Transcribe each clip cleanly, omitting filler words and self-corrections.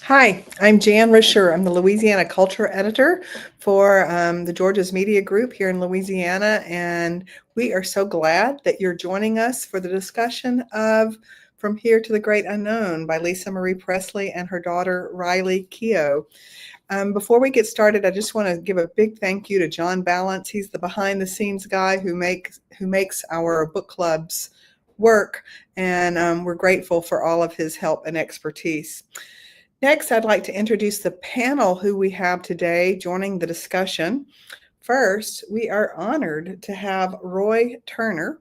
Hi, I'm Jan Risher. I'm the Louisiana Culture Editor for the Georgia's Media Group here in Louisiana, and we are so glad that you're joining us for the discussion of From Here to the Great Unknown by Lisa Marie Presley and her daughter Riley Keogh. Before we get started, I just want to give a big thank you to John Balance. He's the behind-the-scenes guy who makes our book clubs work, and we're grateful for all of his help and expertise. Next, I'd like to introduce the panel who we have today joining the discussion. First, we are honored to have Roy Turner.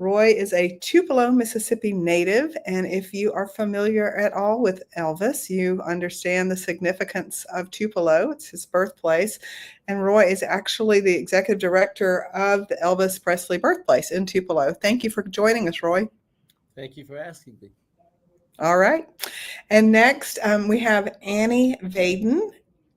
Roy is a Tupelo, Mississippi native, and if you are familiar at all with Elvis, you understand the significance of Tupelo. It's his birthplace, and Roy is actually the executive director of the Elvis Presley birthplace in Tupelo. Thank you for joining us, Roy. Thank you for asking me. All right. And next, we have Annie Vaden.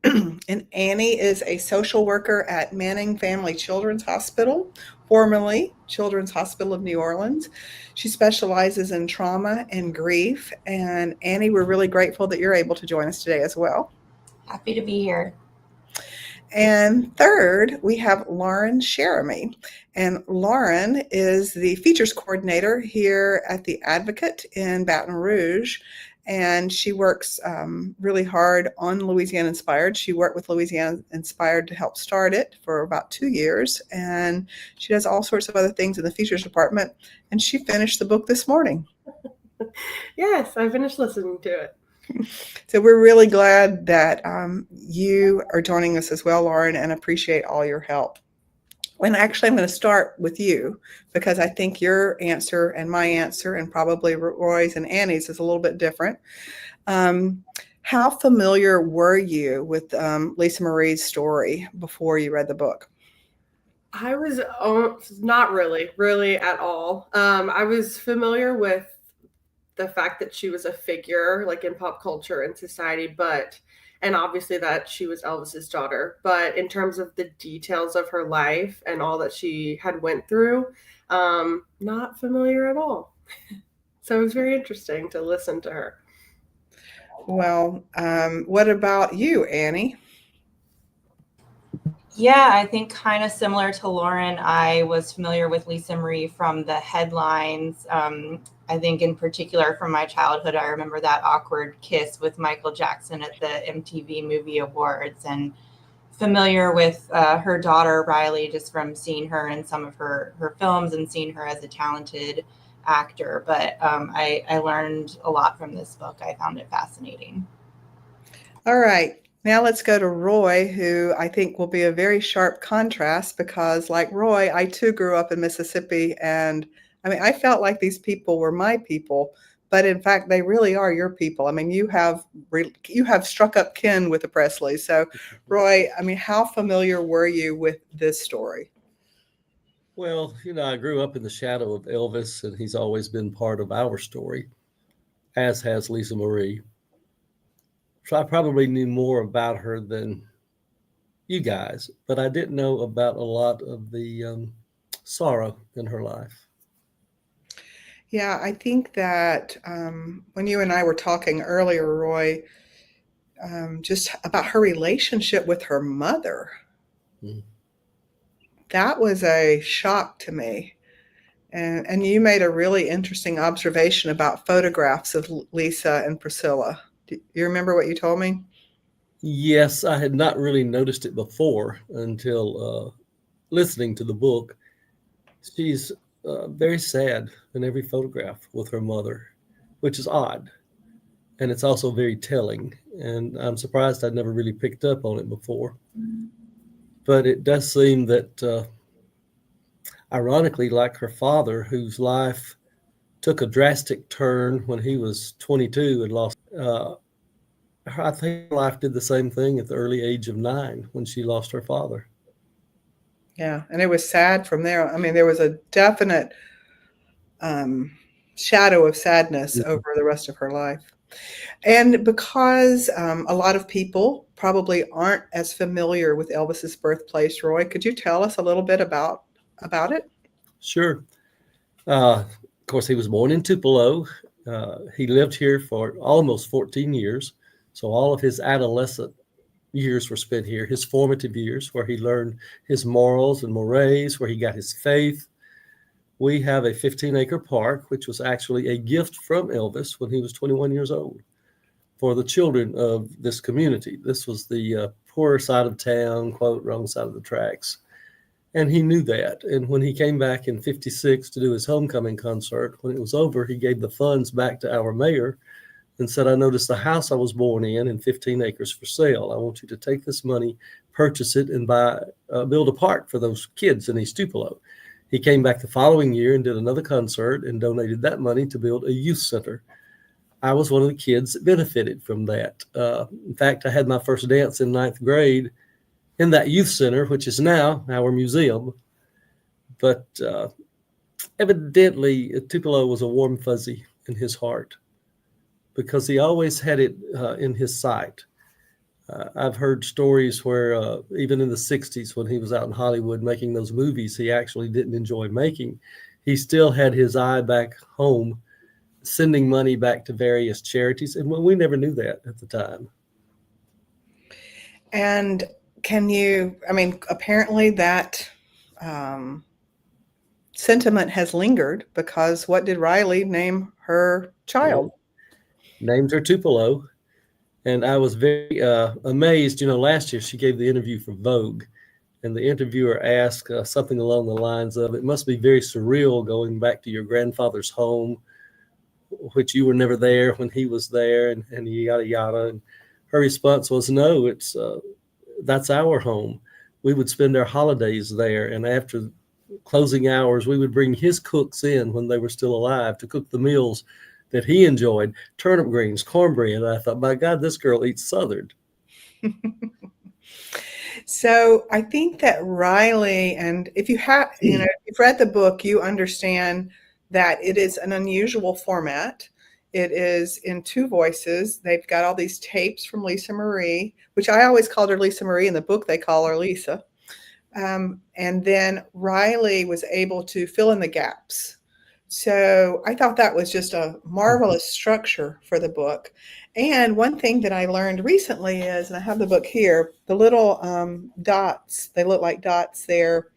And Annie is a social worker at Manning Family Children's Hospital, formerly Children's Hospital of New Orleans. She specializes in trauma and grief. And Annie, we're really grateful that you're able to join us today as well. Happy to be here. And third, we have Lauren Sheremy. And Lauren is the features coordinator here at the Advocate in Baton Rouge. And she works really hard on Louisiana Inspired. She worked with Louisiana Inspired to help start it for about 2 years. And she does all sorts of other things in the features department. And she finished the book this morning. Yes, I finished listening to it. So we're really glad that you are joining us as well, Lauren, and appreciate all your help. And actually, I'm going to start with you because I think your answer and my answer and probably Roy's and Annie's is a little bit different. How familiar were you with Lisa Marie's story before you read the book? I was not really at all. I was familiar with the fact that she was a figure like in pop culture and society, and obviously that she was Elvis's daughter, but in terms of the details of her life and all that she had went through, not familiar at all. So it was very interesting to listen to her. Well, what about you, Annie? Yeah, I think kind of similar to Lauren, I was familiar with Lisa Marie from the headlines. I think in particular from my childhood, I remember that awkward kiss with Michael Jackson at the MTV Movie Awards, and familiar with her daughter, Riley, just from seeing her in some of her films and seeing her as a talented actor. But I learned a lot from this book. I found it fascinating. All right. Now let's go to Roy, who I think will be a very sharp contrast because, like Roy, I too grew up in Mississippi, and I mean, I felt like these people were my people, but in fact, they really are your people. I mean, you have struck up kin with the Presleys. So, Roy, I mean, how familiar were you with this story? Well, I grew up in the shadow of Elvis, and he's always been part of our story, as has Lisa Marie. So I probably knew more about her than you guys, but I didn't know about a lot of the sorrow in her life. Yeah, I think that when you and I were talking earlier, Roy, just about her relationship with her mother, that was a shock to me. And you made a really interesting observation about photographs of Lisa and Priscilla. Do you remember what you told me? Yes, I had not really noticed it before until listening to the book. She's very sad in every photograph with her mother, which is odd. And it's also very telling. And I'm surprised I'd never really picked up on it before. But it does seem that, ironically, like her father, whose life took a drastic turn when he was 22 and lost, I think life did the same thing at the early age of 9 when she lost her father. Yeah, and it was sad from there. I mean, there was a definite shadow of sadness over the rest of her life. And because a lot of people probably aren't as familiar with Elvis's birthplace, Roy, could you tell us a little bit about it? Sure. course, he was born in Tupelo. He lived here for almost 14 years. So all of his adolescent years were spent here, his formative years, where he learned his morals and mores, where he got his faith. We have a 15-acre park, which was actually a gift from Elvis when he was 21 years old for the children of this community. This was the poorer side of town, quote, wrong side of the tracks. And he knew that. And when he came back in 56 to do his homecoming concert, when it was over, he gave the funds back to our mayor and said, I noticed the house I was born in 15 acres for sale. I want you to take this money, purchase it, and build a park for those kids in East Tupelo. He came back the following year and did another concert and donated that money to build a youth center. I was one of the kids that benefited from that. In fact, I had my first dance in 9th grade in that youth center, which is now our museum. But evidently, Tupelo was a warm fuzzy in his heart because he always had it in his sight. I've heard stories where even in the 60s, when he was out in Hollywood making those movies he actually didn't enjoy making, he still had his eye back home, sending money back to various charities. And we never knew that at the time. And apparently that sentiment has lingered, because what did Riley name her child? Named her Tupelo. And I was very amazed. Last year she gave the interview for Vogue, and the interviewer asked something along the lines of, it must be very surreal going back to your grandfather's home, which you were never there when he was there, and yada, yada. And her response was, no, that's our home. We would spend our holidays there. And after closing hours, we would bring his cooks in when they were still alive to cook the meals that he enjoyed, turnip greens, cornbread. And I thought, my God, this girl eats Southern. So I think that Riley, and if you have, if you've read the book, you understand that it is an unusual format. It is in 2 voices. They've got all these tapes from Lisa Marie, which I always called her Lisa Marie. In the book, they call her Lisa. And then Riley was able to fill in the gaps. So I thought that was just a marvelous structure for the book. And one thing that I learned recently is, and I have the book here, the little dots, they look like dots there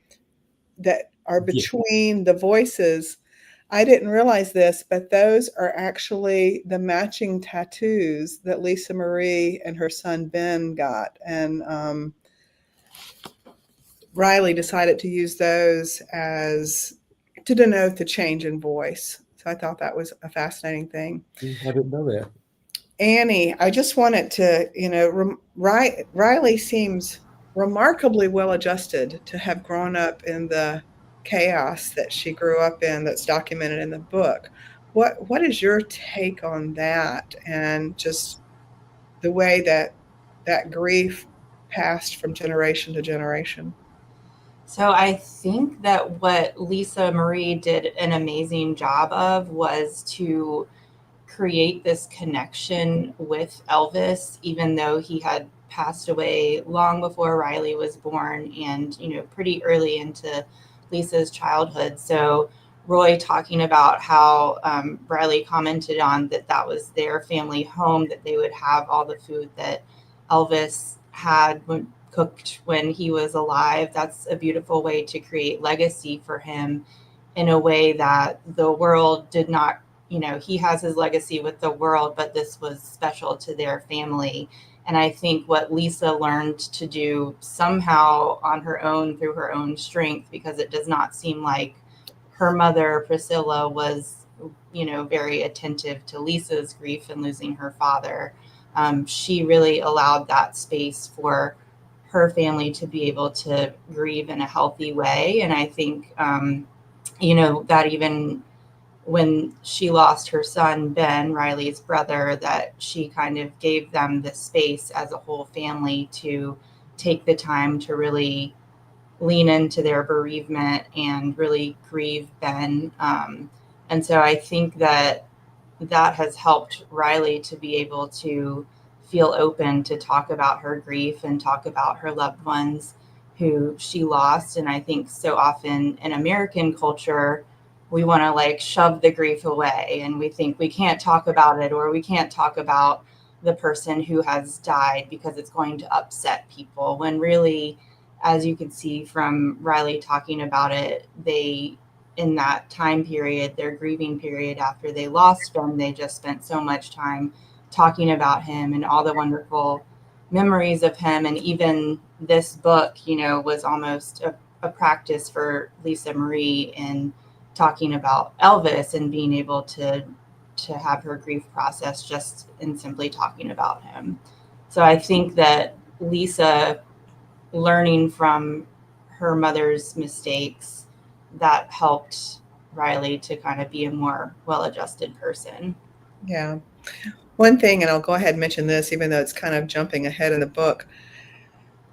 that are between the voices. I didn't realize this, but those are actually the matching tattoos that Lisa Marie and her son Ben got. And Riley decided to use those to denote the change in voice. So I thought that was a fascinating thing. I didn't know that. Annie, I just wanted to, Riley seems remarkably well adjusted to have grown up in the chaos that she grew up in, that's documented in the book. What is your take on that, and just the way that grief passed from generation to generation? So I think that what Lisa Marie did an amazing job of was to create this connection with Elvis, even though he had passed away long before Riley was born, and pretty early into Lisa's childhood. So Roy talking about how Riley commented on that was their family home, that they would have all the food that Elvis had cooked when he was alive. That's a beautiful way to create legacy for him, in a way that the world did not. He has his legacy with the world, but this was special to their family. And I think what Lisa learned to do somehow on her own, through her own strength, because it does not seem like her mother, Priscilla, was, very attentive to Lisa's grief and losing her father. She really allowed that space for her family to be able to grieve in a healthy way. And I think, that even when she lost her son, Ben, Riley's brother, that she kind of gave them the space as a whole family to take the time to really lean into their bereavement and really grieve Ben. And so I think that has helped Riley to be able to feel open to talk about her grief and talk about her loved ones who she lost. And I think so often in American culture, we want to like shove the grief away, and we think we can't talk about it, or we can't talk about the person who has died because it's going to upset people, when really, as you can see from Riley talking about it, they, in that time period, their grieving period after they lost him, they just spent so much time talking about him and all the wonderful memories of him. And even this book, you know, was almost a practice for Lisa Marie in talking about Elvis and being able to have her grief process just in simply talking about him. So I think that Lisa learning from her mother's mistakes, that helped Riley to kind of be a more well-adjusted person. Yeah. One thing, and I'll go ahead and mention this, even though it's kind of jumping ahead in the book.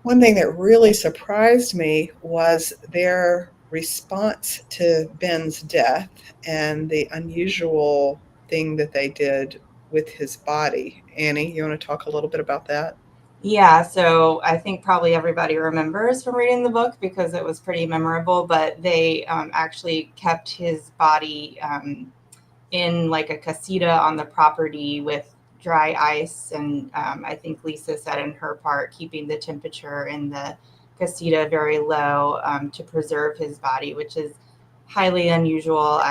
One thing that really surprised me was their response to Ben's death and the unusual thing that they did with his body. Annie, you want to talk a little bit about that? Yeah, so I think probably everybody remembers from reading the book because it was pretty memorable, but they actually kept his body in like a casita on the property with dry ice. And I think Lisa said in her part, keeping the temperature in the casita very low to preserve his body, which is highly unusual.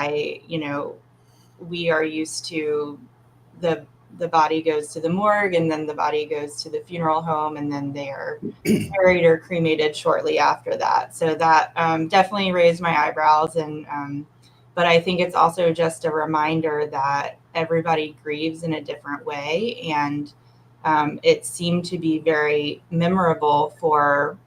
We are used to the body goes to the morgue, and then the body goes to the funeral home, and then they are buried or cremated shortly after that. So that definitely raised my eyebrows. But I think it's also just a reminder that everybody grieves in a different way. And it seemed to be very memorable for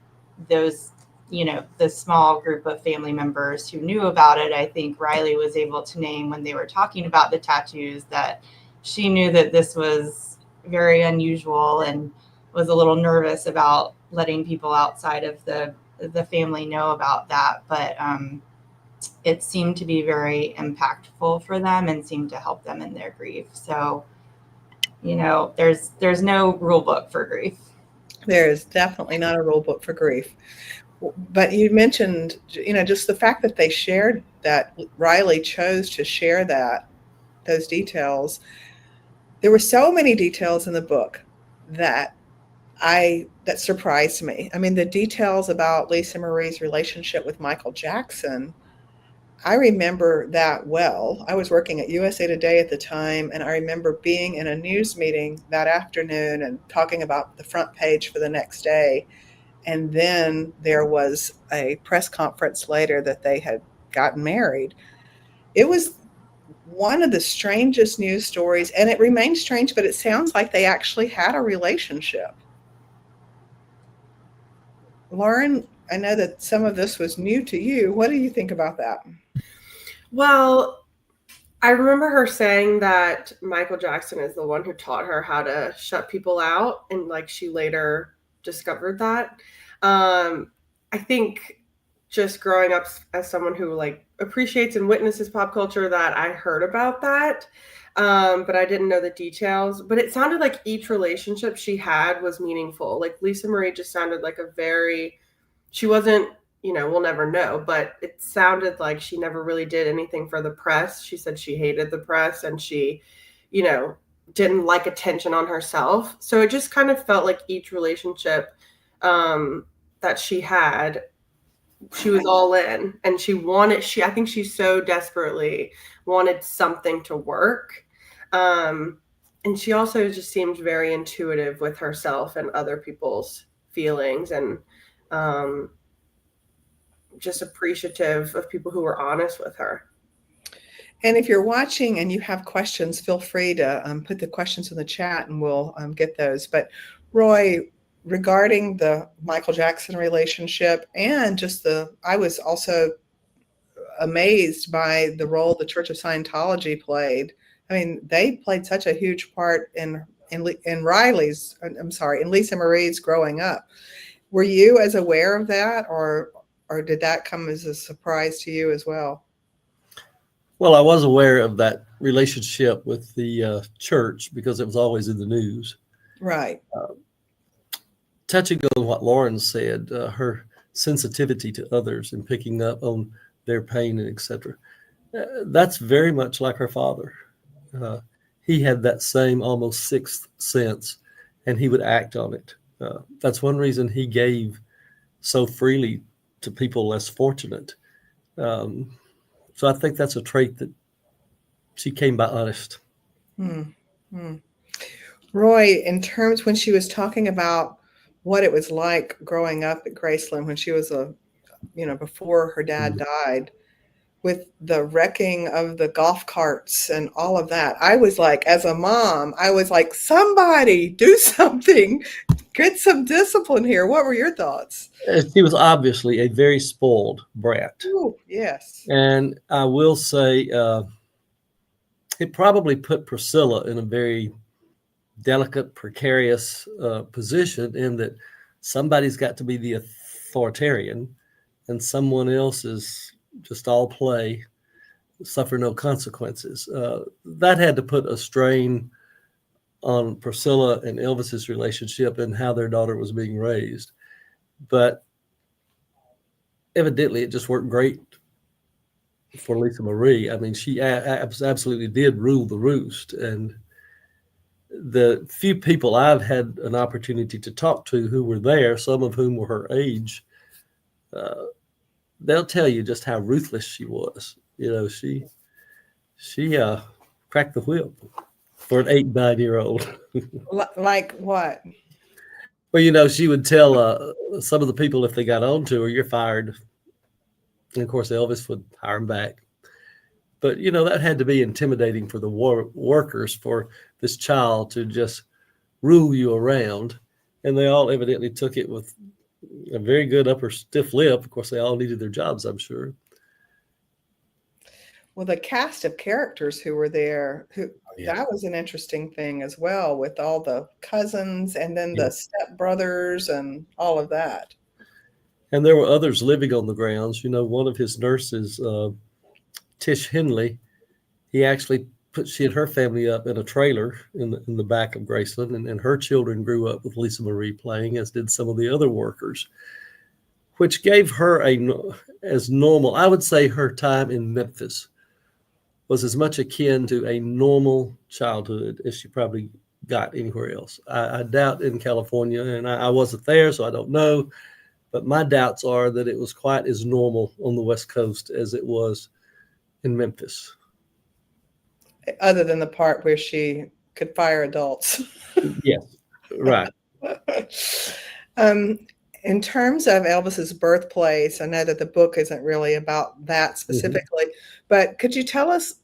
those, the small group of family members who knew about it. I think Riley was able to name, when they were talking about the tattoos, that she knew that this was very unusual and was a little nervous about letting people outside of the family know about that. But it seemed to be very impactful for them and seemed to help them in their grief. So, there's no rule book for grief. There is definitely not a rule book for grief. But you mentioned, just the fact that they shared that, Riley chose to share those details. There were so many details in the book that surprised me. I mean, the details about Lisa Marie's relationship with Michael Jackson, I remember that well. I was working at USA Today at the time, and I remember being in a news meeting that afternoon and talking about the front page for the next day. And then there was a press conference later that they had gotten married. It was one of the strangest news stories, and it remains strange, but it sounds like they actually had a relationship. Lauren, I know that some of this was new to you. What do you think about that? Well, I remember her saying that Michael Jackson is the one who taught her how to shut people out, and like she later discovered that. I think just growing up as someone who like appreciates and witnesses pop culture, that I heard about that, but I didn't know the details. But it sounded like each relationship she had was meaningful. Like Lisa Marie just sounded like she wasn't, we'll never know, but it sounded like she never really did anything for the press. She said she hated the press, and she, didn't like attention on herself. So it just kind of felt like each relationship that she had, she was all in, and I think she so desperately wanted something to work. And she also just seemed very intuitive with herself and other people's feelings, and just appreciative of people who were honest with her. And if you're watching and you have questions, feel free to put the questions in the chat, and we'll get those. But Roy, regarding the Michael Jackson relationship, and I was also amazed by the role the Church of Scientology played. I mean, they played such a huge part in Lisa Marie's growing up. Were you as aware of that, or did that come as a surprise to you as well? Well, I was aware of that relationship with the church because it was always in the news. Right. Touching on what Lauren said, her sensitivity to others and picking up on their pain and etc. That's very much like her father. Uh, he had that same almost sixth sense, and he would act on it. That's one reason he gave so freely to people less fortunate. Um, so I think that's a trait that she came by honest. Hmm. Hmm. Roy, in terms when she was talking about what it was like growing up at Graceland when she was before her dad died, with the wrecking of the golf carts and all of that, I was like, as a mom, I was like, somebody do something, get some discipline here. What were your thoughts? She was obviously a very spoiled brat. Ooh, yes. And I will say, it probably put Priscilla in a very delicate, precarious position in that somebody's got to be the authoritarian and someone else is just all play, suffer no consequences. That had to put a strain on Priscilla and Elvis's relationship and how their daughter was being raised. But evidently, it just worked great for Lisa Marie. I mean, she absolutely did rule the roost. And the few people I've had an opportunity to talk to who were there, some of whom were her age, they'll tell you just how ruthless she was. You know, she cracked the whip for an 8, 9-year-old. Like what? Well, you know, she would tell some of the people if they got on to her, "You're fired." And of course, Elvis would hire them back. But, you know, that had to be intimidating for the workers for this child to just rule you around. And they all evidently took it with a very good upper stiff lip. Of course, they all needed their jobs, I'm sure. Well, the cast of characters who were there, that was an interesting thing as well, with all the cousins and then the stepbrothers and all of that. And there were others living on the grounds. You know, one of his nurses, Tish Henley, she had her family up in a trailer in the back of Graceland, and her children grew up with Lisa Marie playing, as did some of the other workers, which gave her as normal. I would say her time in Memphis was as much akin to a normal childhood as she probably got anywhere else. I doubt in California, and I wasn't there, so I don't know, but my doubts are that it was quite as normal on the West Coast as it was in Memphis. Other than the part where she could fire adults. Yes, right. In terms of Elvis's birthplace, I know that the book isn't really about that specifically, but could you tell us,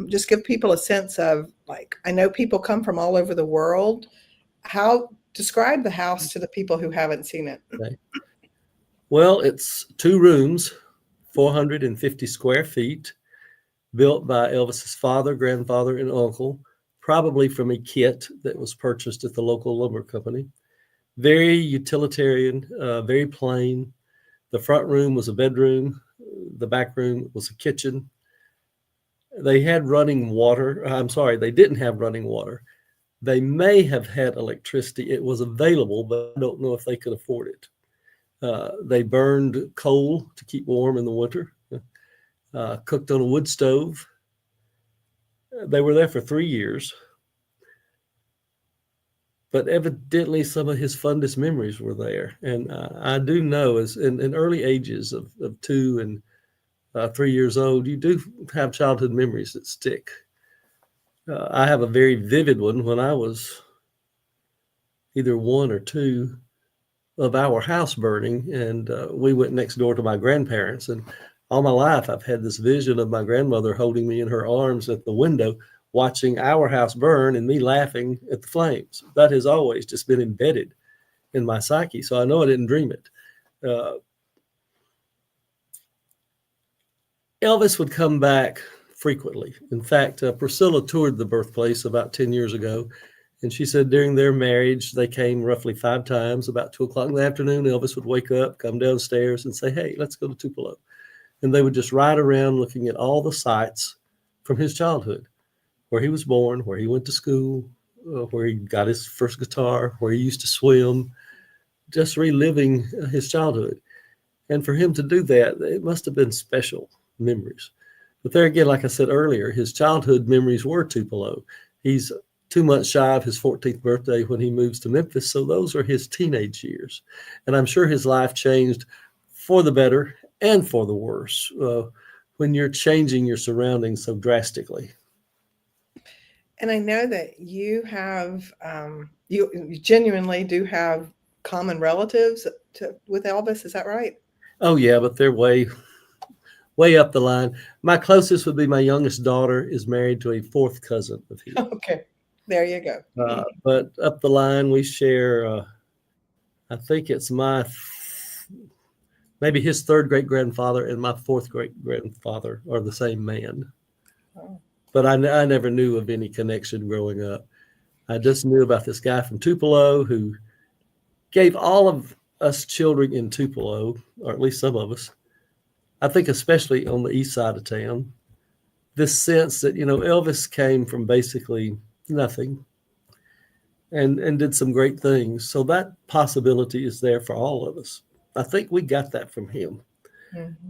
just give people a sense of, like, I know people come from all over the world. Describe the house to the people who haven't seen it. Okay. Well, it's 2 rooms, 450 square feet, built by Elvis's father, grandfather, and uncle, probably from a kit that was purchased at the local lumber company. Very utilitarian, very plain. The front room was a bedroom. The back room was a kitchen. They had running water. I'm sorry, they didn't have running water. They may have had electricity. It was available, but I don't know if they could afford it. They burned coal to keep warm in the winter, cooked on a wood stove. They were there for 3 years. But evidently some of his fondest memories were there. And I do know as in early ages of 2 and 3 years old, you do have childhood memories that stick. I have a very vivid one when I was either 1 or 2 of our house burning. And we went next door to my grandparents. And all my life, I've had this vision of my grandmother holding me in her arms at the window, watching our house burn and me laughing at the flames. That has always just been embedded in my psyche. So I know I didn't dream it. Elvis would come back frequently. In fact, Priscilla toured the birthplace about 10 years ago. And she said during their marriage, they came roughly 5 times. About 2 o'clock in the afternoon, Elvis would wake up, come downstairs and say, "Hey, let's go to Tupelo." And they would just ride around looking at all the sights from his childhood, where he was born, where he went to school, where he got his first guitar, where he used to swim, just reliving his childhood. And for him to do that, it must have been special memories. But there again, like I said earlier, his childhood memories were Tupelo. He's 2 months shy of his 14th birthday when he moves to Memphis. So those are his teenage years. And I'm sure his life changed for the better and for the worse when you're changing your surroundings so drastically. And I know that you have, you genuinely do have common relatives with Elvis. Is that right? Oh, yeah, but they're way up the line. My closest would be my youngest daughter is married to a fourth cousin of his. Okay, there you go. But up the line, we share, I think it's maybe his third great grandfather and my fourth great grandfather are the same man. Oh. But I never knew of any connection growing up. I just knew about this guy from Tupelo who gave all of us children in Tupelo, or at least some of us, I think especially on the east side of town, this sense that, Elvis came from basically nothing and did some great things. So that possibility is there for all of us. I think we got that from him,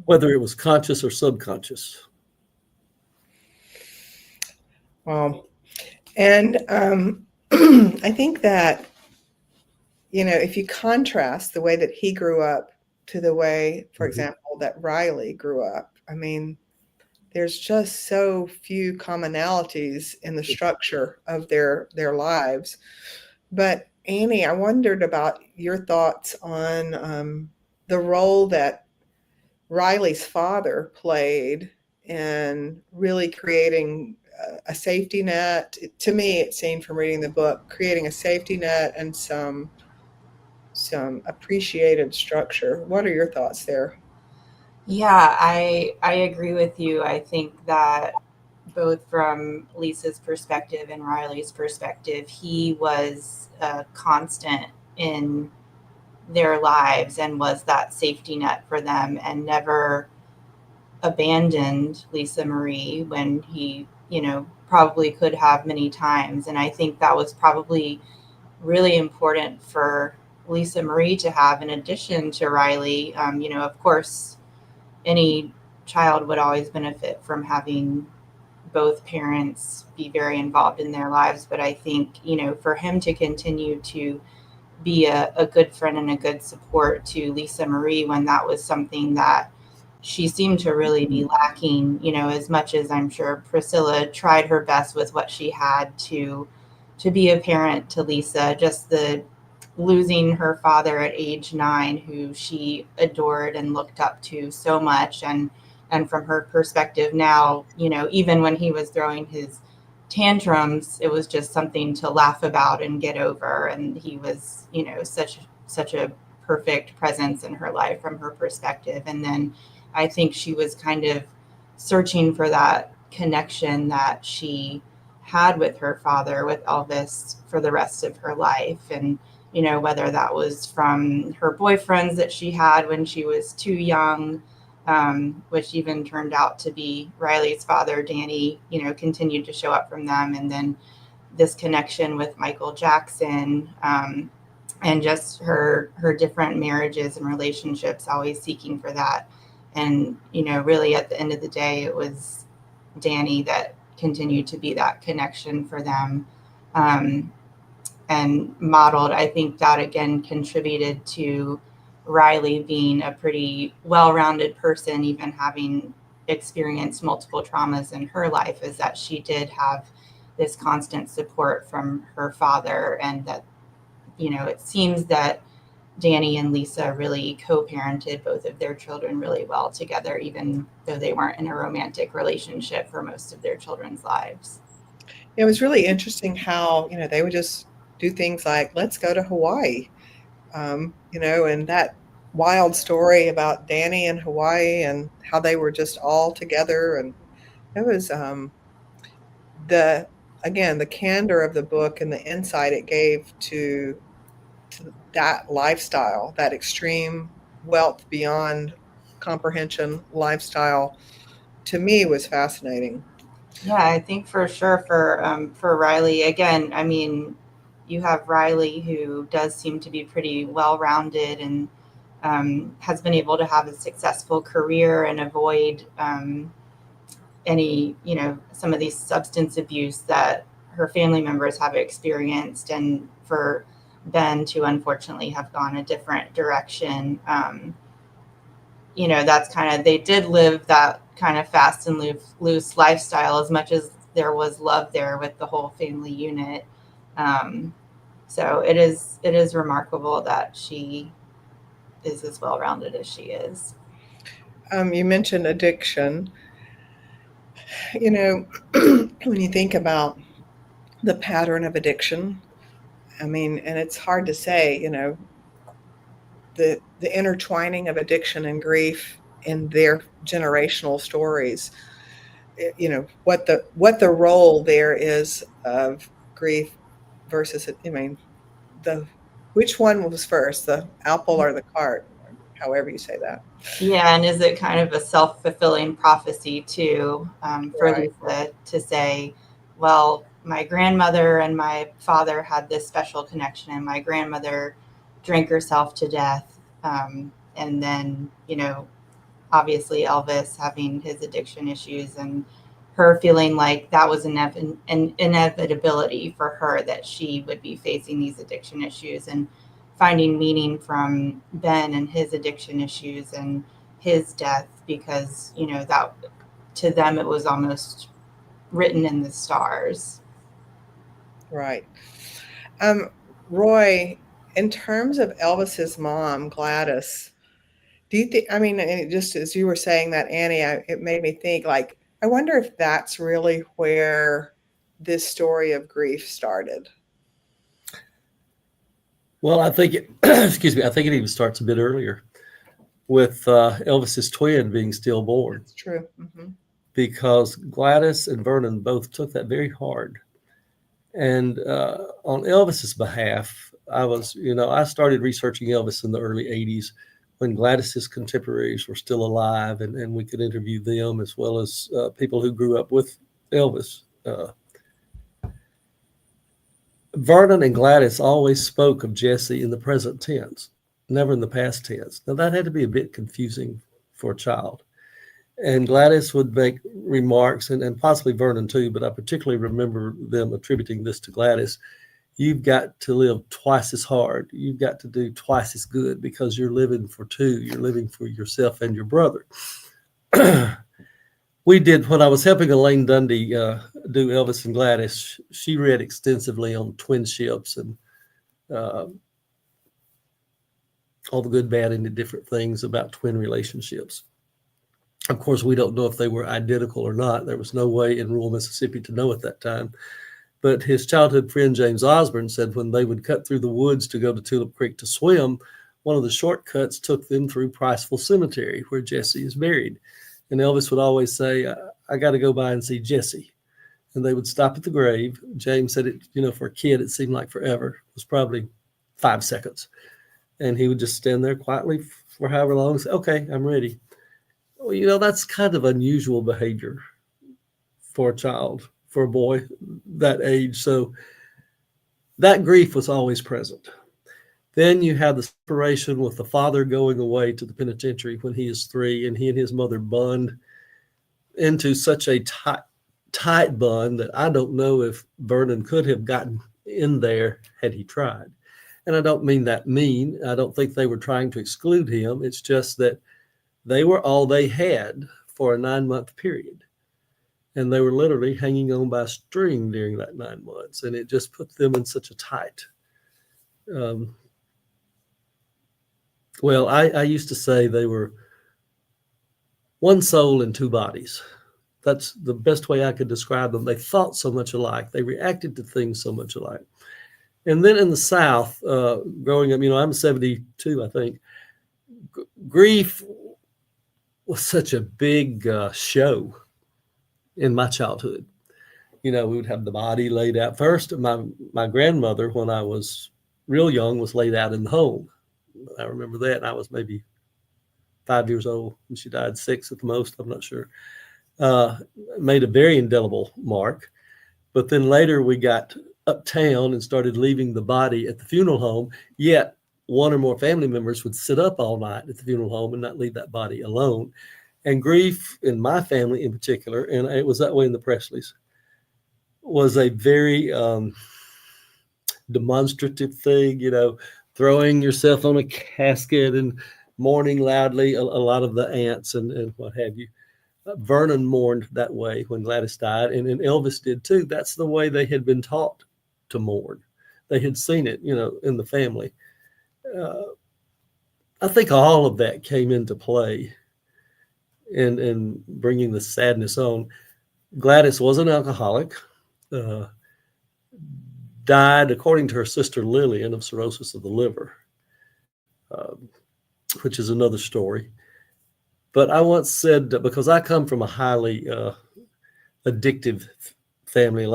whether it was conscious or subconscious. Wow. And I think that, if you contrast the way that he grew up to the way, for example, that Riley grew up, I mean, there's just so few commonalities in the structure of their lives. But Annie, I wondered about your thoughts on the role that Riley's father played in really creating a safety net. To me, it seemed from reading the book, creating a safety net and some appreciated structure. What are your thoughts there? Yeah, I agree with you. I think that both from Lisa's perspective and Riley's perspective, he was a constant in their lives and was that safety net for them and never abandoned Lisa Marie when he, probably could have many times. And I think that was probably really important for Lisa Marie to have in addition to Riley. Of course, any child would always benefit from having both parents be very involved in their lives. But I think, for him to continue to be a good friend and a good support to Lisa Marie when that was something that she seemed to really be lacking, as much as I'm sure Priscilla tried her best with what she had to be a parent to Lisa, just the losing her father at age 9, who she adored and looked up to so much. And from her perspective now, even when he was throwing his tantrums, it was just something to laugh about and get over. And he was, such a perfect presence in her life from her perspective. And then I think she was kind of searching for that connection that she had with her father, with Elvis, for the rest of her life. And, whether that was from her boyfriends that she had when she was too young, which even turned out to be Riley's father, Danny, continued to show up from them. And then this connection with Michael Jackson, and just her different marriages and relationships, always seeking for that. And, really at the end of the day, it was Danny that continued to be that connection for them, and modeled. I think that again contributed to Riley being a pretty well-rounded person, even having experienced multiple traumas in her life, is that she did have this constant support from her father. And that, it seems that Danny and Lisa really co-parented both of their children really well together, even though they weren't in a romantic relationship for most of their children's lives. It was really interesting how, they would just do things like, let's go to Hawaii, and that wild story about Danny and Hawaii and how they were just all together. And it was the candor of the book and the insight it gave to that lifestyle, that extreme wealth beyond comprehension lifestyle, to me was fascinating. Yeah, I think for sure for Riley, again, I mean, you have Riley who does seem to be pretty well-rounded and has been able to have a successful career and avoid any, some of these substance abuse that her family members have experienced, and for Ben to unfortunately have gone a different direction. That's they did live that kind of fast and loose lifestyle, as much as there was love there with the whole family unit. So it is remarkable that she is as well-rounded as she is. You mentioned addiction. When you think about the pattern of addiction, and it's hard to say, the intertwining of addiction and grief in their generational stories, what the role there is of grief versus, which one was first, the apple or the cart, however you say that. Yeah, and is it kind of a self-fulfilling prophecy too, for Right. Lisa to say, well, my grandmother and my father had this special connection, and my grandmother drank herself to death. And then, obviously Elvis having his addiction issues, and her feeling like that was an inevitability for her, that she would be facing these addiction issues, and finding meaning from Ben and his addiction issues and his death, because, that to them it was almost written in the stars. Right. Roy, in terms of Elvis's mom, Gladys, do you think, just as you were saying that, Annie, it made me think, like, I wonder if that's really where this story of grief started. Well, I think excuse me, I think it even starts a bit earlier with Elvis's twin being stillborn. That's true. Mm-hmm. Because Gladys and Vernon both took that very hard. And on Elvis's behalf, I started researching Elvis in the early 80s when Gladys's contemporaries were still alive, and we could interview them as well as people who grew up with Elvis. Vernon and Gladys always spoke of Jesse in the present tense, never in the past tense. Now, that had to be a bit confusing for a child. And Gladys would make remarks, and possibly Vernon too, but I particularly remember them attributing this to Gladys. You've got to live twice as hard. You've got to do twice as good, because you're living for two. You're living for yourself and your brother. When I was helping Elaine Dundee do Elvis and Gladys, she read extensively on twinships and all the good, bad, and the different things about twin relationships. Of course, we don't know if they were identical or not. There was no way in rural Mississippi to know at that time. But his childhood friend, James Osborne, said when they would cut through the woods to go to Tulip Creek to swim, one of the shortcuts took them through Priceville Cemetery, where Jesse is buried. And Elvis would always say, I got to go by and see Jesse. And they would stop at the grave. James said it, for a kid, it seemed like forever. It was probably 5 seconds. And he would just stand there quietly for however long and say, okay, I'm ready. Well, that's kind of unusual behavior for a child, for a boy that age. So that grief was always present. Then you have the separation with the father going away to the penitentiary when he is 3, and he and his mother bond into such a tight bond that I don't know if Vernon could have gotten in there had he tried. And I don't mean that mean. I don't think they were trying to exclude him. It's just that they were all they had for a 9-month period. And they were literally hanging on by a string during that 9 months. And it just put them in such a tight. I used to say they were one soul in 2 bodies. That's the best way I could describe them. They thought so much alike. They reacted to things so much alike. And then in the South, growing up, I'm 72, I think. Grief was such a big show in my childhood. We would have the body laid out. First, my grandmother, when I was real young, was laid out in the home. I remember that. And I was maybe 5 years old, and she died 6 at the most. I'm not sure. Made a very indelible mark. But then later we got uptown and started leaving the body at the funeral home. Yet one or more family members would sit up all night at the funeral home and not leave that body alone. And grief in my family in particular, and it was that way in the Presleys, was a very demonstrative thing, throwing yourself on a casket and mourning loudly, a lot of the aunts and what have you. Vernon mourned that way when Gladys died, and Elvis did too. That's the way they had been taught to mourn. They had seen it, in the family. I think all of that came into play in bringing the sadness on. Gladys was an alcoholic, died, according to her sister Lillian, of cirrhosis of the liver, which is another story. But I once said, because I come from a highly addictive family,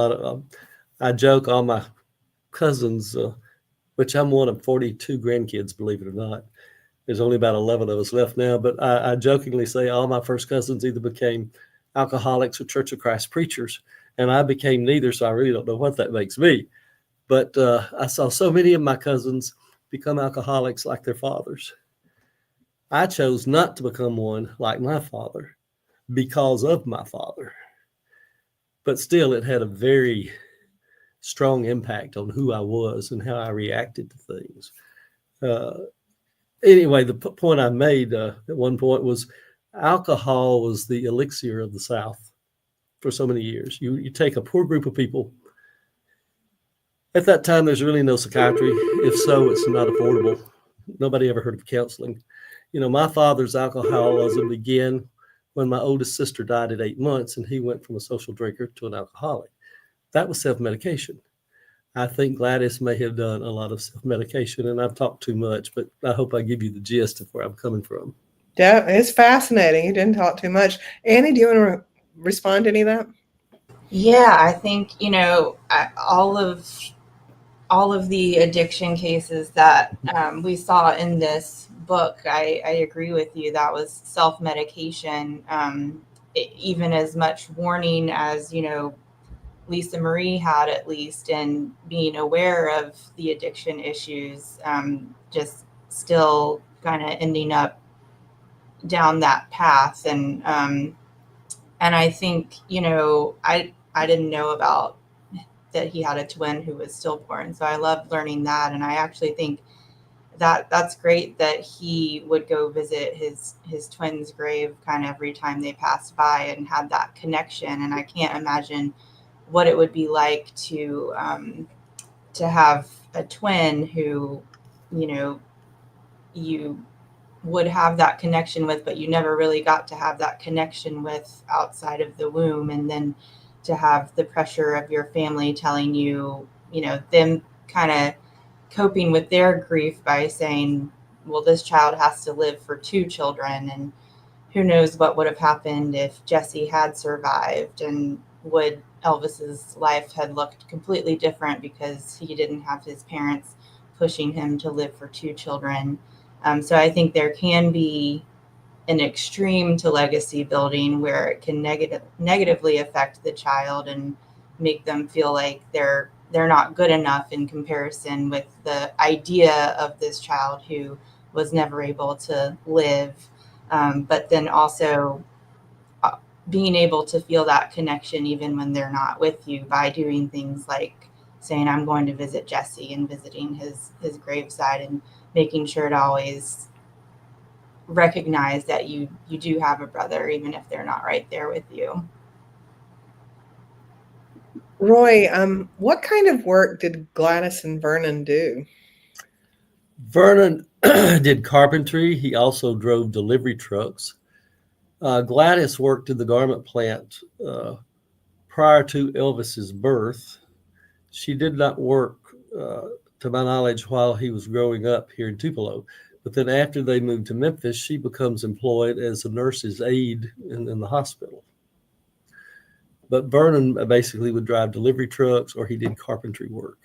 I joke, all my cousins, which I'm one of 42 grandkids, believe it or not. There's only about 11 of us left now, but I jokingly say all my first cousins either became alcoholics or Church of Christ preachers, and I became neither, so I really don't know what that makes me. But I saw so many of my cousins become alcoholics like their fathers. I chose not to become one like my father because of my father. But still, it had a very strong impact on who I was and how I reacted to things. Anyway, the point I made at one point was alcohol was the elixir of the South for so many years. You take a poor group of people. At that time, there's really no psychiatry. If so, it's not affordable. Nobody ever heard of counseling. My father's alcoholism began when my oldest sister died at 8 months, and he went from a social drinker to an alcoholic. That was self-medication. I think Gladys may have done a lot of self-medication, and I've talked too much, but I hope I give you the gist of where I'm coming from. Yeah, it's fascinating. You didn't talk too much. Annie, do you want to respond to any of that? Yeah, I think, all of the addiction cases that we saw in this book, I agree with you. That was self-medication. Even as much warning as, Lisa Marie had, at least, in being aware of the addiction issues, just still kind of ending up down that path. And I think, I didn't know about that he had a twin who was stillborn. So I loved learning that. And I actually think that that's great that he would go visit his twin's grave kind of every time they passed by and had that connection. And I can't imagine what it would be like to have a twin who, you would have that connection with, but you never really got to have that connection with outside of the womb. And then to have the pressure of your family telling you, them kind of coping with their grief by saying, well, this child has to live for 2 children. And who knows what would have happened if Jesse had survived, and would Elvis's life had looked completely different because he didn't have his parents pushing him to live for 2 children. So I think there can be an extreme to legacy building where it can negatively affect the child and make them feel like they're not good enough in comparison with the idea of this child who was never able to live. But then also being able to feel that connection even when they're not with you by doing things like saying, I'm going to visit Jesse, and visiting his graveside, and making sure to always recognize that you do have a brother, even if they're not right there with you. Roy, what kind of work did Gladys and Vernon do? Vernon did carpentry. He also drove delivery trucks. Gladys worked in the garment plant prior to Elvis's birth. She did not work, to my knowledge, while he was growing up here in Tupelo. But then after they moved to Memphis, she becomes employed as a nurse's aide in the hospital. But Vernon basically would drive delivery trucks, or he did carpentry work.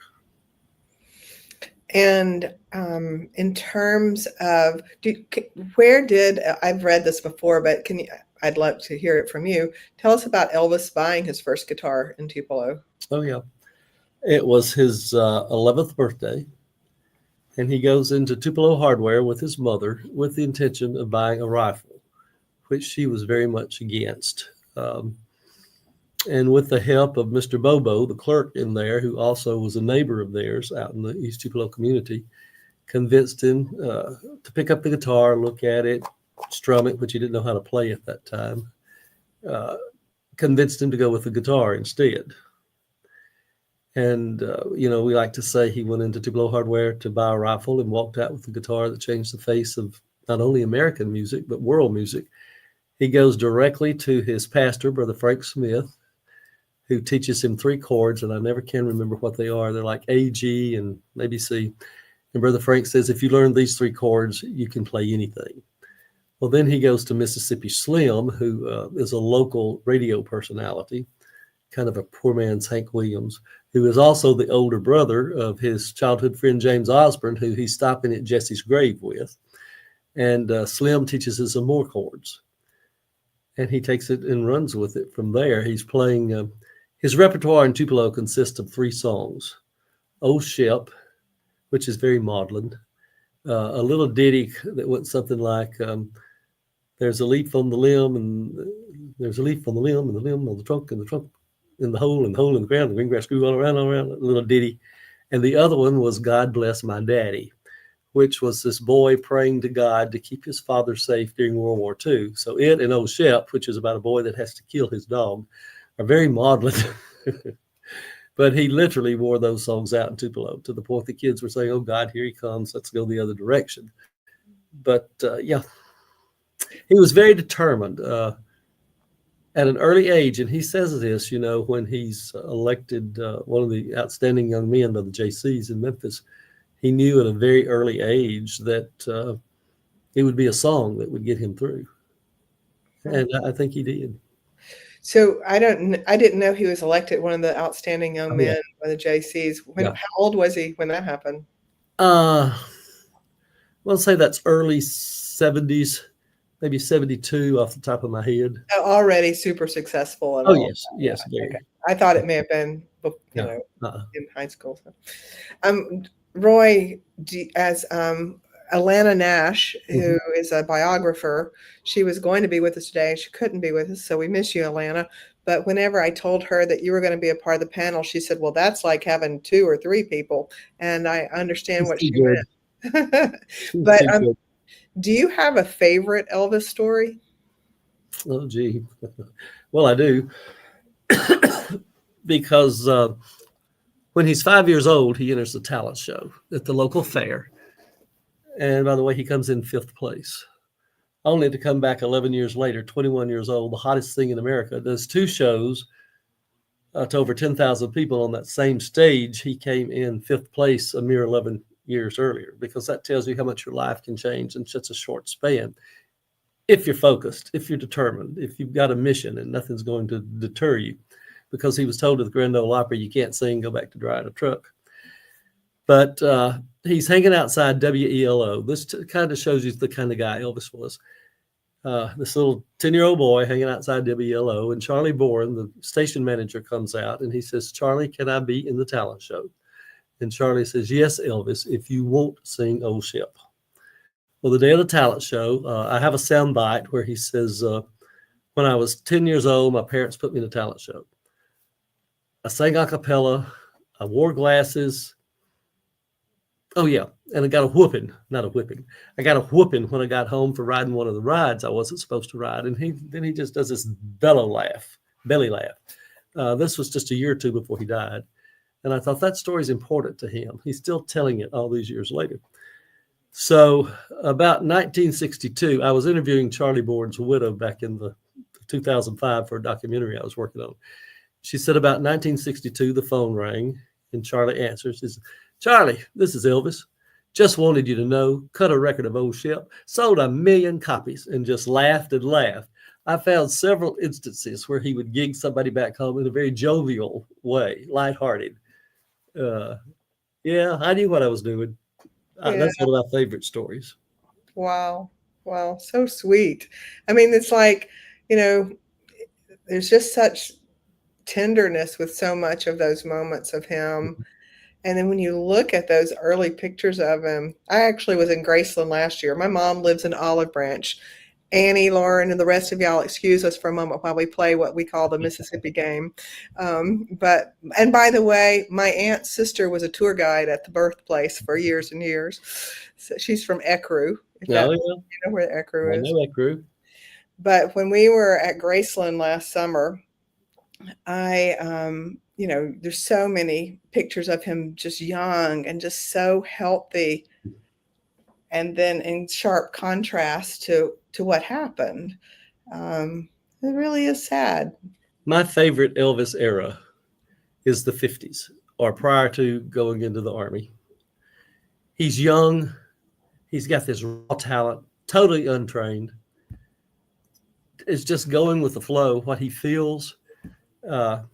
And in terms of, I've read this before, but I'd love to hear it from you. Tell us about Elvis buying his first guitar in Tupelo. Oh, yeah. It was his 11th birthday, and he goes into Tupelo Hardware with his mother with the intention of buying a rifle, which she was very much against. And with the help of Mr. Bobo, the clerk in there, who also was a neighbor of theirs out in the East Tupelo community, convinced him to pick up the guitar, look at it, strum it, which he didn't know how to play at that time, convinced him to go with the guitar instead. And, we like to say he went into Tupelo Hardware to buy a rifle and walked out with the guitar that changed the face of not only American music, but world music. He goes directly to his pastor, Brother Frank Smith, who teaches him 3 chords, and I never can remember what they are. They're like A, G, and maybe C. And Brother Frank says, if you learn these 3 chords, you can play anything. Well, then he goes to Mississippi Slim, who is a local radio personality, kind of a poor man's Hank Williams, who is also the older brother of his childhood friend James Osborne, who he's stopping at Jesse's grave with. And Slim teaches us some more chords. And he takes it and runs with it from there. He's playing, his repertoire in Tupelo consists of 3 songs. Oh Ship, which is very maudlin. A little ditty that went something like, there's a leaf on the limb, and there's a leaf on the limb, and the limb on the trunk, and the trunk in the hole, and the hole in the ground, the green grass grew all around, a little ditty. And the other one was God Bless My Daddy, which was this boy praying to God to keep his father safe during World War II. So it and Oh Shep, which is about a boy that has to kill his dog, are very maudlin. But he literally wore those songs out in Tupelo to the point the kids were saying, oh, God, here he comes. Let's go the other direction. But, he was very determined at an early age. And he says this, when he's elected one of the outstanding young men of the JCs in Memphis, he knew at a very early age that it would be a song that would get him through. And I think he did. So I didn't know he was elected one of the outstanding young men by the JCs. How old was he when that happened? Well, say that's early 70s, maybe 72 off the top of my head. Already super successful. Yes. Okay. I thought it may have been, in high school. Roy, as Alana Nash, who is a biographer, she was going to be with us today. She couldn't be with us, so we miss you, Alana. But whenever I told her that you were going to be a part of the panel, she said, well, that's like having 2 or 3 people. And I understand what she meant. But do you have a favorite Elvis story? Oh, gee. Well, I do. Because when he's 5 years old, he enters the talent show at the local fair. And by the way, he comes in 5th place, only to come back 11 years later, 21 years old, the hottest thing in America, does 2 shows to over 10,000 people on that same stage. He came in 5th place a mere 11 years earlier, because that tells you how much your life can change in such a short span. If you're focused, if you're determined, if you've got a mission and nothing's going to deter you, because he was told at the Grand Ole Opry, you can't sing, go back to driving a truck. But he's hanging outside WELO. This kind of shows you the kind of guy Elvis was. This little 10-year-old boy hanging outside WELO, and Charlie Boren, the station manager, comes out and he says, Charlie, can I be in the talent show? And Charlie says, yes, Elvis, if you won't sing Old Ship. Well, the day of the talent show, I have a sound bite where he says, when I was 10 years old, my parents put me in a talent show. I sang a cappella. I wore glasses. Oh, yeah. And I got a whooping, not a whipping. I got a whooping when I got home for riding one of the rides I wasn't supposed to ride. And he just does this belly laugh. This was just a year or 2 before he died. And I thought that story is important to him. He's still telling it all these years later. So about 1962, I was interviewing Charlie Boren's widow back in the 2005 for a documentary I was working on. She said about 1962, the phone rang and Charlie answers. She says, Charlie, this is Elvis. Just wanted you to know, cut a record of Old Ship, sold 1 million copies, and just laughed and laughed. I found several instances where he would gig somebody back home in a very jovial way, lighthearted. I knew what I was doing. That's one of my favorite stories. Wow. So sweet. I mean, it's like, there's just such tenderness with so much of those moments of him. And then when you look at those early pictures of him, I actually was in Graceland last year. My mom lives in Olive Branch, Annie, Lauren, and the rest of y'all excuse us for a moment while we play what we call the Mississippi game. And by the way, my aunt's sister was a tour guide at the birthplace for years and years. So she's from Ecru. Oh, yeah. You know where Ecru I is? know that group. But when we were at Graceland last summer, there's so many pictures of him just young and just so healthy. And then in sharp contrast to what happened. It really is sad. My favorite Elvis era is the 50s, or prior to going into the Army. He's young. He's got this raw talent, totally untrained. It's just going with the flow, what he feels.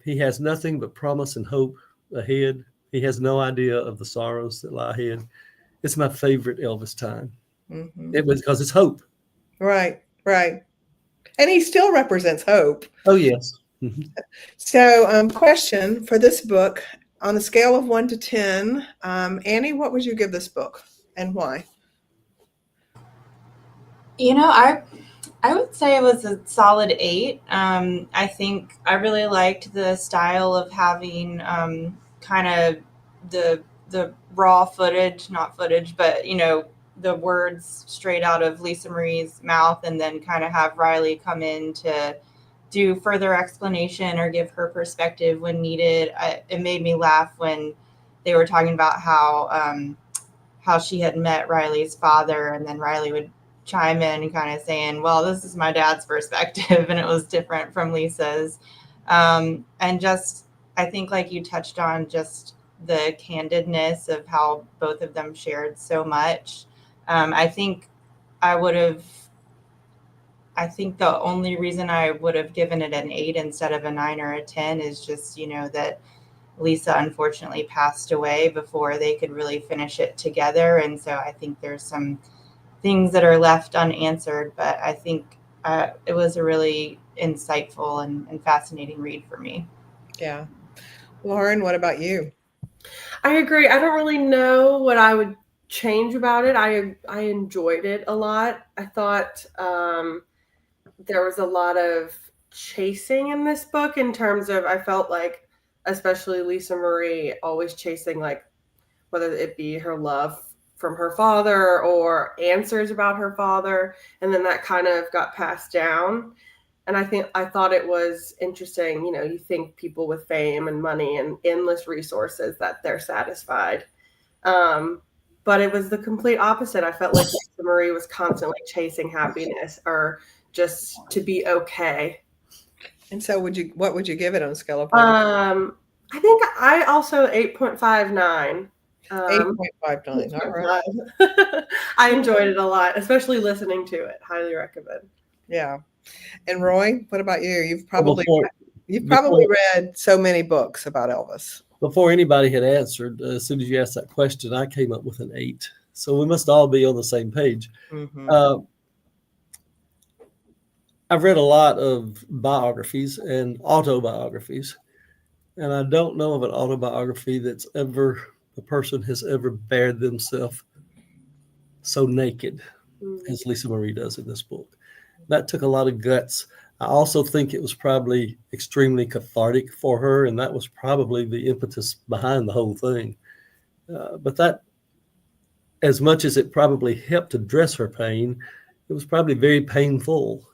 He has nothing but promise and hope ahead. He has no idea of the sorrows that lie ahead. It's my favorite Elvis time. Mm-hmm. It was because it's hope. Right. And he still represents hope. Oh, yes. Mm-hmm. So, question for this book, on a scale of 1 to 10, Annie, what would you give this book and why? I would say it was a solid 8. I think I really liked the style of having kind of the raw footage, not footage, but the words straight out of Lisa Marie's mouth, and then kind of have Riley come in to do further explanation or give her perspective when needed. It made me laugh when they were talking about how she had met Riley's father, and then Riley would chime in and kind of saying, well, this is my dad's perspective, and it was different from Lisa's. And just, I think, like you touched on, just the candidness of how both of them shared so much. I think the only reason I would have given it an 8 instead of a 9 or a 10 is just, that Lisa unfortunately passed away before they could really finish it together. And so I think there's some things that are left unanswered, but I think it was a really insightful and fascinating read for me. Yeah. Lauren, what about you? I agree. I don't really know what I would change about it. I enjoyed it a lot. I thought there was a lot of chasing in this book, in terms of, I felt like, especially Lisa Marie, always chasing, like, whether it be her love from her father or answers about her father, and then that kind of got passed down. And I thought it was interesting. You think people with fame and money and endless resources, that they're satisfied. But it was the complete opposite. I felt like Lisa Marie was constantly chasing happiness, or just to be okay. And so what would you give it on a scale of 1? I think I also 8.59. 8.59. All right. I enjoyed it a lot, especially listening to it. Highly recommend. Yeah. And Roy, what about you? You've probably read so many books about Elvis. Before anybody had answered, as soon as you asked that question, I came up with an 8. So we must all be on the same page. Mm-hmm. I've read a lot of biographies and autobiographies, and I don't know of an autobiography that's ever, a person has ever bared themselves so naked as Lisa Marie does in this book. That took a lot of guts. I also think it was probably extremely cathartic for her, and that was probably the impetus behind the whole thing. But that, as much as it probably helped address her pain, it was probably very painful.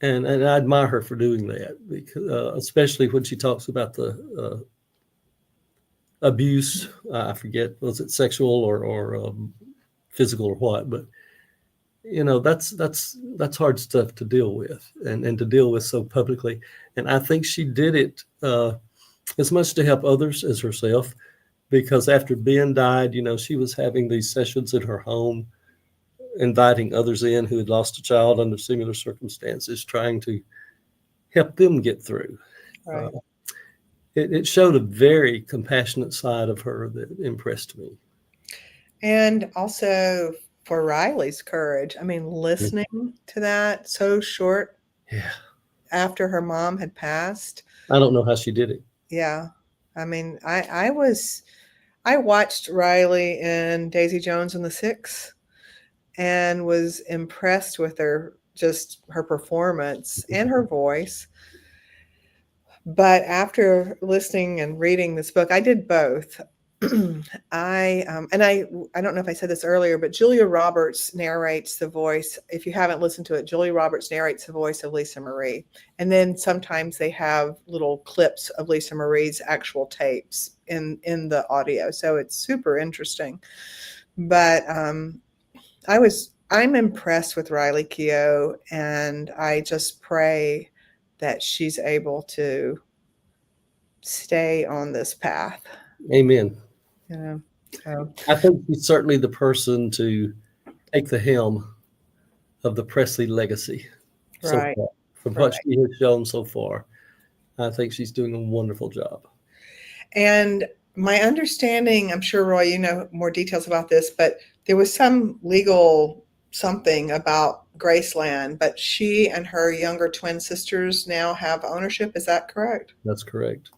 And I admire her for doing that, because, especially when she talks about the abuse. I forget, was it sexual or physical or what? But that's hard stuff to deal with, and to deal with so publicly. And I think she did it as much to help others as herself, because after Ben died, she was having these sessions in her home, inviting others in who had lost a child under similar circumstances, trying to help them get through. Right. It showed a very compassionate side of her that impressed me. And also for Riley's courage. I mean, listening to that so short after her mom had passed. I don't know how she did it. Yeah. I mean, I watched Riley in Daisy Jones and the Six. and was impressed with her, just her performance and her voice. But after listening and reading this book, I did both. I don't know if I said this earlier, but Julia Roberts narrates the voice. If you haven't listened to it, Julia Roberts narrates the voice of Lisa Marie, and then sometimes they have little clips of Lisa Marie's actual tapes in the audio. So it's super interesting. But I'm impressed with Riley Keough, and I just pray that she's able to stay on this path. Amen. You know, so I think she's certainly the person to take the helm of the Presley legacy so right. far. From what she has shown so far, I think she's doing a wonderful job. And my understanding, I'm sure, Roy, you know more details about this, but there was some legal something about Graceland, but she and her younger twin sisters now have ownership. Is that correct? That's correct.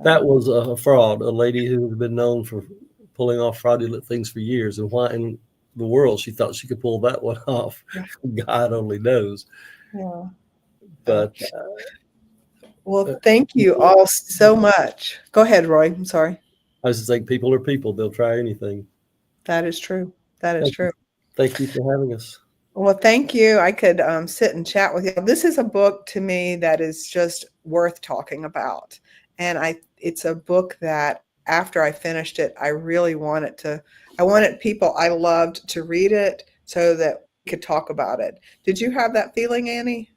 That was a fraud, a lady who has been known for pulling off fraudulent things for years. And why in the world she thought she could pull that one off, God only knows. Yeah. But well, thank you all so much. Go ahead, Roy. I'm sorry. I just think people are people. They'll try anything. That is true. That is true. Thank you for having us. Well, thank you. I could sit and chat with you. This is a book to me that is just worth talking about. And it's a book that after I finished it, I really wanted people I loved to read it so that we could talk about it. Did you have that feeling, Annie?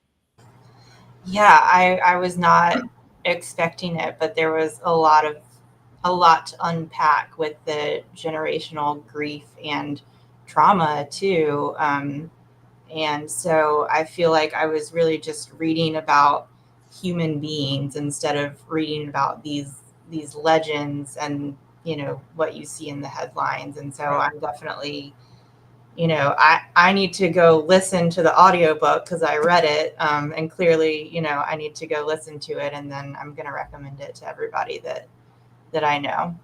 Yeah, I was not expecting it, but there was a lot to unpack with the generational grief and trauma too. And so I feel like I was really just reading about human beings instead of reading about these legends and, you know, what you see in the headlines. And so I'm definitely, you know, I need to go listen to the audiobook because I read it. And clearly, you know, I need to go listen to it, and then I'm going to recommend it to everybody that I know.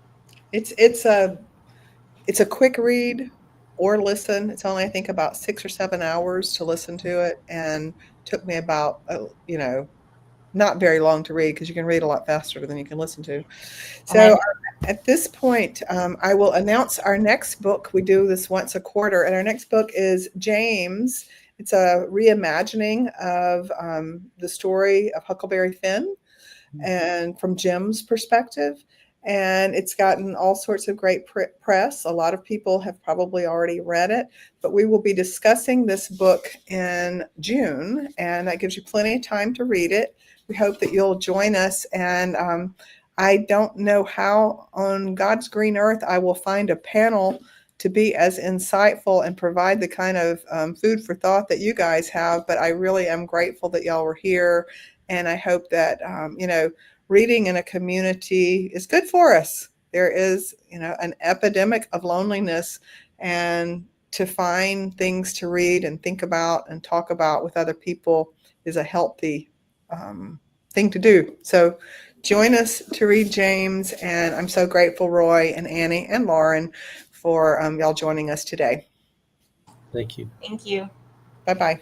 It's a quick read or listen. It's only, I think, about 6 or 7 hours to listen to it, and took me about, not very long to read, because you can read a lot faster than you can listen to. So at this point, I will announce our next book. We do this once a quarter, and our next book is James. It's a reimagining of the story of Huckleberry Finn, and from Jim's perspective. And it's gotten all sorts of great press. A lot of people have probably already read it, but we will be discussing this book in June, and that gives you plenty of time to read it. We hope that you'll join us. And I don't know how on God's green earth I will find a panel to be as insightful and provide the kind of food for thought that you guys have, but I really am grateful that y'all were here. And I hope that, reading in a community is good for us. There is, an epidemic of loneliness, and to find things to read and think about and talk about with other people is a healthy thing to do. So join us to read James, and I'm so grateful, Roy and Annie and Lauren, for y'all joining us today. Thank you. Thank you. Bye-bye.